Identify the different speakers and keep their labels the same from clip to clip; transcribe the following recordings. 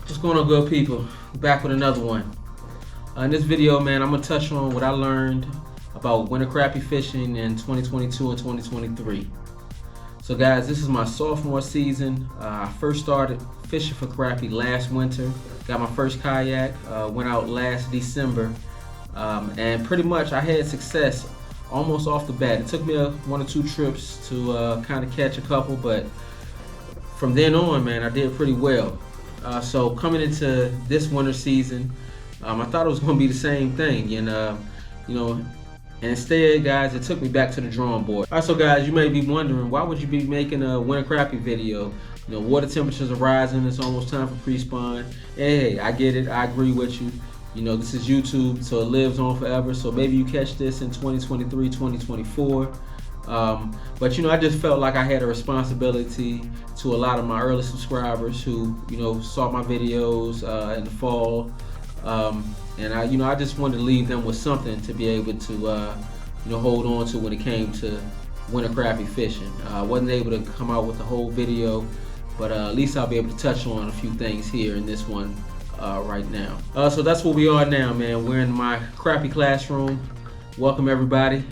Speaker 1: What's going on, good people? Back with another one. In this video, man, I'm gonna touch on what I learned about winter crappie fishing in 2022 and 2023. So guys, this is my sophomore season. I first started fishing for crappie last winter. Got my first kayak, went out last December, and pretty much I had success almost off the bat. It took me one or two trips to kind of catch a couple, but from then on, man, I did pretty well. So coming into this winter season, I thought it was going to be the same thing, and and instead, guys, it took me back to the drawing board. All right, so guys, you may be wondering, why would you be making a winter crappie video? Water temperatures are rising. It's almost time for pre-spawn. Hey, I get it. I agree with you. This is YouTube, so it lives on forever. So maybe you catch this in 2023, 2024. But I just felt like I had a responsibility to a lot of my early subscribers who saw my videos in the fall, and I just wanted to leave them with something to be able to hold on to when it came to winter crappie fishing. I wasn't able to come out with the whole video, but at least I'll be able to touch on a few things here in this one right now. So that's where we are now, man. We're in my crappie classroom. Welcome everybody.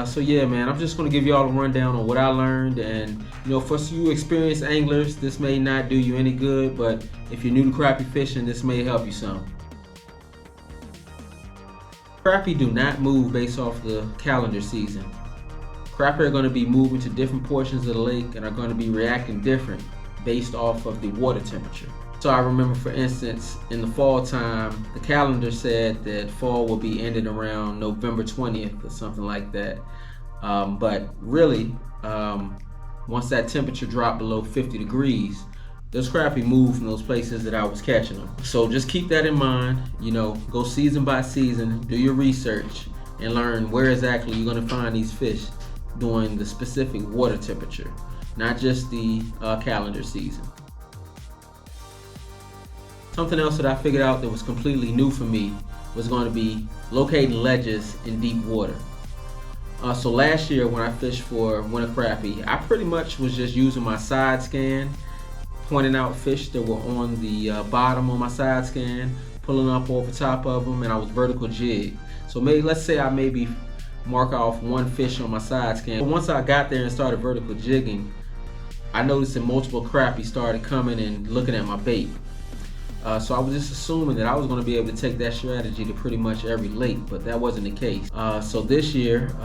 Speaker 1: So yeah, man, I'm just going to give you all a rundown on what I learned, and for you experienced anglers, this may not do you any good, but if you're new to crappie fishing, this may help you some. Crappie do not move based off the calendar season. Crappie are going to be moving to different portions of the lake and are going to be reacting different based off of the water temperature. So I remember, for instance, in the fall time, the calendar said that fall will be ended around November 20th or something like that. But really, once that temperature dropped below 50 degrees, those crappie moved from those places that I was catching them. So just keep that in mind. Go season by season, do your research, and learn where exactly you're going to find these fish during the specific water temperature, not just the calendar season. Something else that I figured out that was completely new for me was going to be locating ledges in deep water. So last year when I fished for winter crappie, I pretty much was just using my side scan, pointing out fish that were on the bottom on my side scan, pulling up over top of them, and I was vertical jig. So let's say I maybe mark off one fish on my side scan. But once I got there and started vertical jigging, I noticed that multiple crappie started coming and looking at my bait. So I was just assuming that I was going to be able to take that strategy to pretty much every lake, but that wasn't the case. So this year,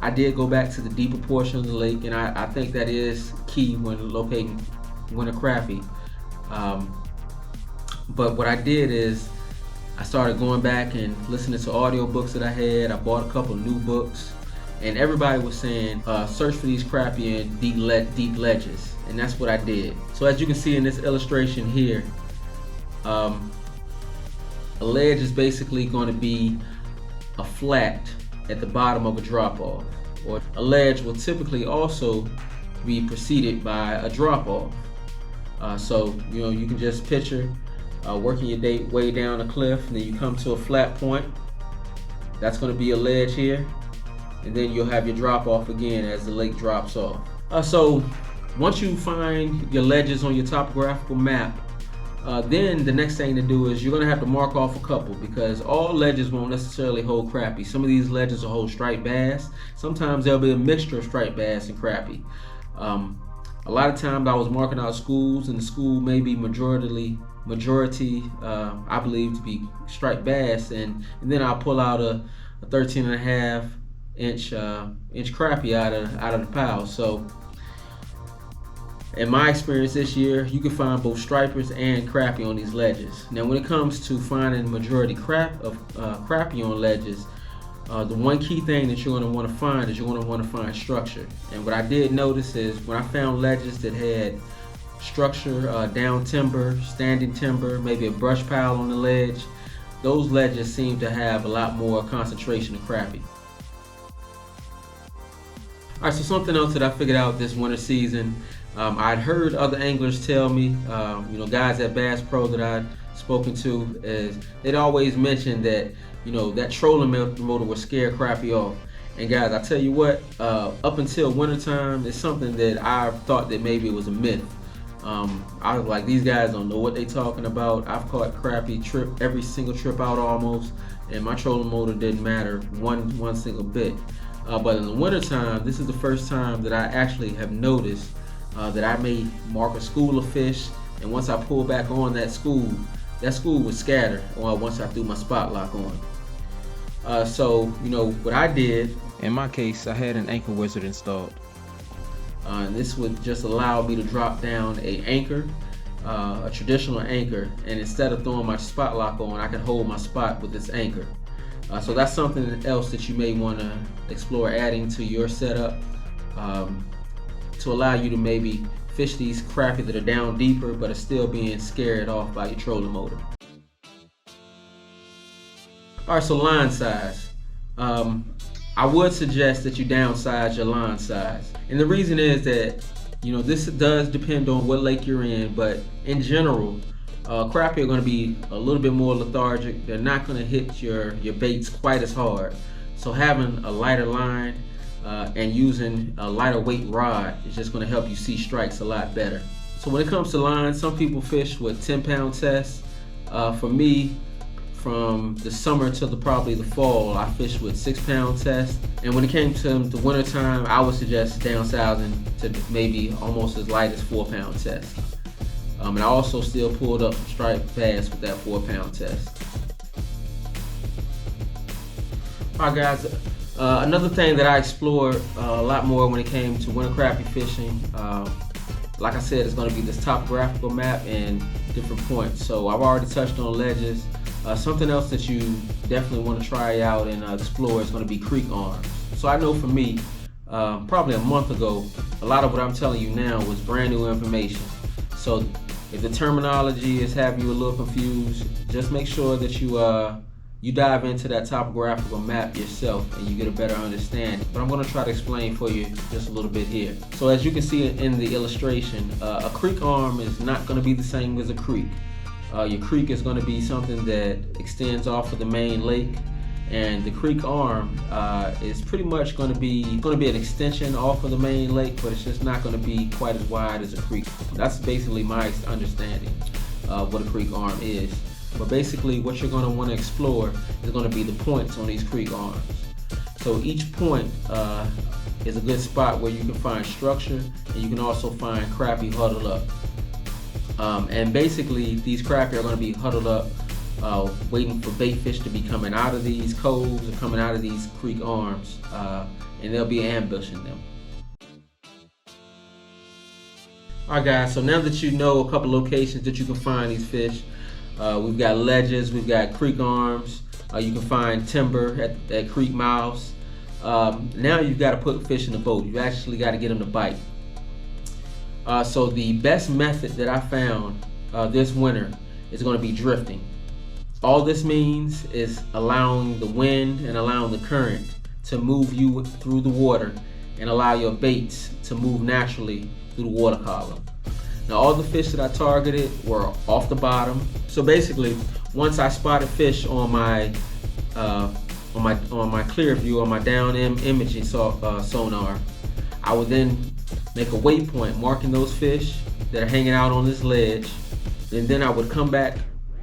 Speaker 1: I did go back to the deeper portion of the lake, and I think that is key when locating winter crappie. But what I did is I started going back and listening to audio books that I had. I bought a couple new books, and everybody was saying search for these crappie in deep ledges, and that's what I did. So as you can see in this illustration here, a ledge is basically going to be a flat at the bottom of a drop-off, or a ledge will typically also be preceded by a drop-off. So you can just picture working your way down a cliff, and then you come to a flat point. That's going to be a ledge here, and then you'll have your drop-off again as the lake drops off. So once you find your ledges on your topographical map, then the next thing to do is you're going to have to mark off a couple, because all ledges won't necessarily hold crappie. Some of these ledges will hold striped bass. Sometimes there'll be a mixture of striped bass and crappie. A lot of times I was marking out schools, and the school may be majority I believe to be striped bass, and then I'll pull out a 13.5 inch crappie out of the pile. So in my experience this year, you can find both stripers and crappie on these ledges. Now when it comes to finding majority crappie on ledges, the one key thing that you're going to want to find is you're going to want to find structure. And what I did notice is when I found ledges that had structure, down timber, standing timber, maybe a brush pile on the ledge, those ledges seem to have a lot more concentration of crappie. Alright, so something else that I figured out this winter season, I'd heard other anglers tell me, guys at Bass Pro that I'd spoken to, is they'd always mention that, that trolling motor would scare crappie off. And guys, I tell you what, up until wintertime, it's something that I thought that maybe it was a myth. I was like, these guys don't know what they talking about. I've caught crappie every single trip out almost, and my trolling motor didn't matter one single bit. But in the wintertime, this is the first time that I actually have noticed that I may mark a school of fish, and once I pull back on that school would scatter once I threw my spot lock on. So, what I did, in my case, I had an anchor wizard installed. And this would just allow me to drop down a anchor, a traditional anchor, and instead of throwing my spot lock on, I can hold my spot with this anchor. So that's something else that you may want to explore adding to your setup to allow you to maybe fish these crappie that are down deeper but are still being scared off by your trolling motor. All right, so line size. I would suggest that you downsize your line size. And the reason is that, this does depend on what lake you're in, but in general, crappie are going to be a little bit more lethargic. They're not going to hit your baits quite as hard. So having a lighter line and using a lighter weight rod is just going to help you see strikes a lot better. So when it comes to lines, some people fish with 10-pound tests. For me, from the summer to probably the fall, I fished with 6-pound tests. And when it came to the winter time, I would suggest downsizing to maybe almost as light as 4-pound test. And I also still pulled up some striped bass with that 4-pound test. All right, guys. Another thing that I explored a lot more when it came to winter crappie fishing, like I said, it's going to be this topographical map and different points. So I've already touched on ledges. Something else that you definitely want to try out and explore is going to be creek arms. So I know for me, probably a month ago, a lot of what I'm telling you now was brand new information. So if the terminology is having you a little confused, just make sure that you dive into that topographical map yourself and you get a better understanding. But I'm going to try to explain for you just a little bit here. So as you can see in the illustration, a creek arm is not going to be the same as a creek. Your creek is going to be something that extends off of the main lake, and the creek arm is pretty much going to be an extension off of the main lake, but it's just not going to be quite as wide as a creek. That's basically my understanding of what a creek arm is. But basically what you're going to want to explore is going to be the points on these creek arms. So each point is a good spot where you can find structure, and you can also find crappie huddled up. And basically these crappie are going to be huddled up waiting for bait fish to be coming out of these coves or coming out of these creek arms, and they'll be ambushing them. Alright guys, so now that you know a couple locations that you can find these fish, we've got ledges, we've got creek arms, you can find timber at creek mouths. Now you've got to put fish in the boat. You've actually got to get them to bite. So the best method that I found this winter is going to be drifting. All this means is allowing the wind and allowing the current to move you through the water and allow your baits to move naturally through the water column. Now all the fish that I targeted were off the bottom. So basically, once I spotted fish on my clear view, on my down imaging sonar, I would then make a waypoint marking those fish that are hanging out on this ledge, and then I would come back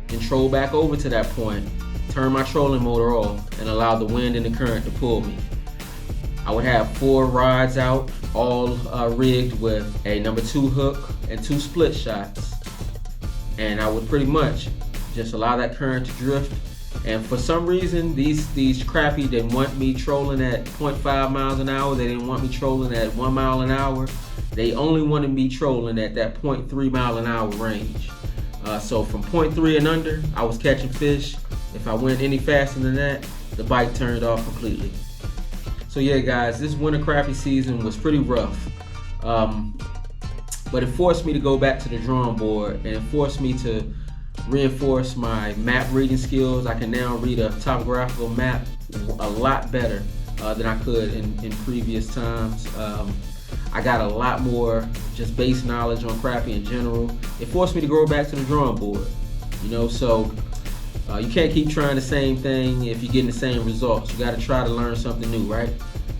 Speaker 1: and troll back over to that point, turn my trolling motor off, and allow the wind and the current to pull me. I would have 4 rods out, all rigged with a number 2 hook and 2 split shots, and I would pretty much just allow that current to drift. And for some reason, these crappie didn't want me trolling at 0.5 miles an hour. They didn't want me trolling at 1 mile an hour. They only wanted me trolling at that 0.3 mile an hour range. So from 0.3 and under, I was catching fish. If I went any faster than that, the bite turned off completely. So yeah, guys, this winter crappie season was pretty rough. But it forced me to go back to the drawing board, and it forced me to reinforce my map reading skills. I can now read a topographical map a lot better than I could in previous times. I got a lot more just base knowledge on crappie in general. It forced me to go back to the drawing board, so you can't keep trying the same thing if you're getting the same results. You got to try to learn something new, right?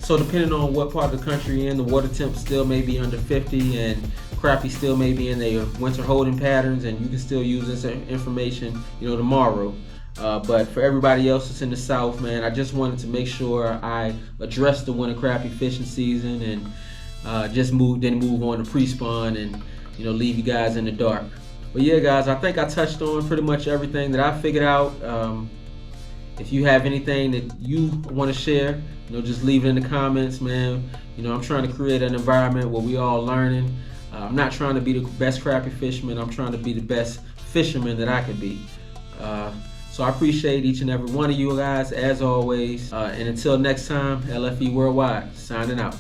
Speaker 1: So depending on what part of the country you're in, the water temp still may be under 50, and crappie still may be in their winter holding patterns, and you can still use this information, tomorrow. But for everybody else that's in the South, man, I just wanted to make sure I addressed the winter crappie fishing season, and didn't move on to pre-spawn and leave you guys in the dark. But yeah, guys, I think I touched on pretty much everything that I figured out. If you have anything that you want to share, just leave it in the comments, man. I'm trying to create an environment where we all learning. I'm not trying to be the best crappie fisherman. I'm trying to be the best fisherman that I could be. So I appreciate each and every one of you guys, as always. And until next time, LFE Worldwide, signing out.